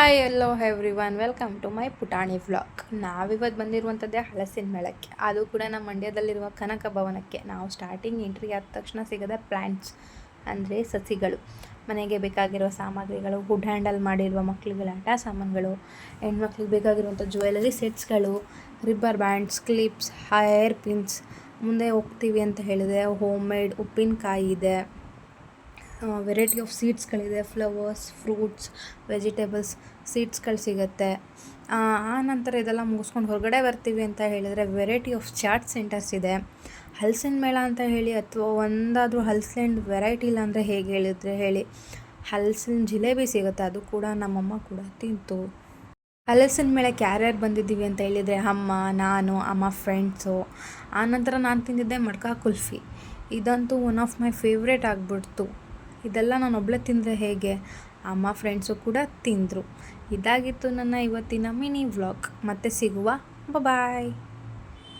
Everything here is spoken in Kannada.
Hi hello everyone, welcome to my ಪುಟಾಣಿ ವ್ಲಾಗ್. ನಾವಿವತ್ತು ಬಂದಿರುವಂಥದ್ದೇ ಹಲಸಿನ ಮೇಳಕ್ಕೆ, ಅದು ಕೂಡ ನಮ್ಮ ಮಂಡ್ಯದಲ್ಲಿರುವ ಕನಕ ಭವನಕ್ಕೆ. ನಾವು ಸ್ಟಾರ್ಟಿಂಗ್ ಎಂಟ್ರಿ ಆದ ತಕ್ಷಣ ಸಿಗೋದ ಪ್ಲ್ಯಾಂಟ್ಸ್ ಅಂದರೆ ಸಸಿಗಳು, ಮನೆಗೆ ಬೇಕಾಗಿರೋ ಸಾಮಗ್ರಿಗಳು, ವುಡ್ ಹ್ಯಾಂಡಲ್ ಮಾಡಿರುವ ಮಕ್ಕಳಿಗೆ ಆಟ ಸಾಮಾನುಗಳು, ಹೆಣ್ಮಕ್ಳಿಗೆ ಬೇಕಾಗಿರುವಂಥ ಜ್ಯುವೆಲರಿ ಸೆಟ್ಸ್ಗಳು, rubber bands, clips, hair pins. ಮುಂದೆ ಹೋಗ್ತೀವಿ ಅಂತ ಹೇಳಿದರೆ ಹೋಮ್ ಮೇಡ್ ಉಪ್ಪಿನಕಾಯಿ ಇದೆ, ವೆರೈಟಿ ಆಫ್ ಸೀಡ್ಸ್ಗಳಿದೆ, ಫ್ಲವರ್ಸ್, ಫ್ರೂಟ್ಸ್, ವೆಜಿಟೇಬಲ್ಸ್ ಸೀಡ್ಸ್ಗಳು ಸಿಗುತ್ತೆ. ಆ ನಂತರ ಇದೆಲ್ಲ ಮುಗಿಸ್ಕೊಂಡು ಹೊರಗಡೆ ಬರ್ತೀವಿ ಅಂತ ಹೇಳಿದರೆ ವೆರೈಟಿ ಆಫ್ ಚಾಟ್ ಸೆಂಟರ್ಸ್ ಇದೆ. ಹಲಸಿನ ಮೇಳ ಅಂತ ಹೇಳಿ ಅಥವಾ ಒಂದಾದರೂ ಹಲಸಿನ ವೆರೈಟಿ ಇಲ್ಲ ಅಂದರೆ ಹೇಗೆ ಹೇಳಿದ್ರೆ ಹೇಳಿ. ಹಲಸಿನ ಜಿಲೇಬಿ ಸಿಗುತ್ತೆ, ಅದು ಕೂಡ ನಮ್ಮಮ್ಮ ಕೂಡ ತಿಂತು. ಹಲಸಿನ ಮೇಳಕ್ಕೆ ಯಾರ್ಯಾರು ಬಂದಿದ್ದೀವಿ ಅಂತ ಹೇಳಿದರೆ ಅಮ್ಮ, ನಾನು, ಅಮ್ಮ ಫ್ರೆಂಡ್ಸು. ಆನಂತರ ನಾನು ತಿಂದಿದ್ದೆ ಮಡ್ಕಾ ಕುಲ್ಫಿ. ಇದಂತೂ ಒನ್ ಆಫ್ ಮೈ ಫೇವ್ರೇಟ್ ಆಗಿಬಿಡ್ತು. ಇದೆಲ್ಲ ನಾನು ಒಬ್ಬಳೇ ತಿಂದರೆ ಹೇಗೆ, ಅಮ್ಮ ಫ್ರೆಂಡ್ಸು ಕೂಡ ತಿಂದರು. ಇದಾಗಿತ್ತು ನನ್ನ ಇವತ್ತಿನ ಮಿನಿ ವ್ಲಾಗ್. ಮತ್ತೆ ಸಿಗುವ, ಬಾಯ್.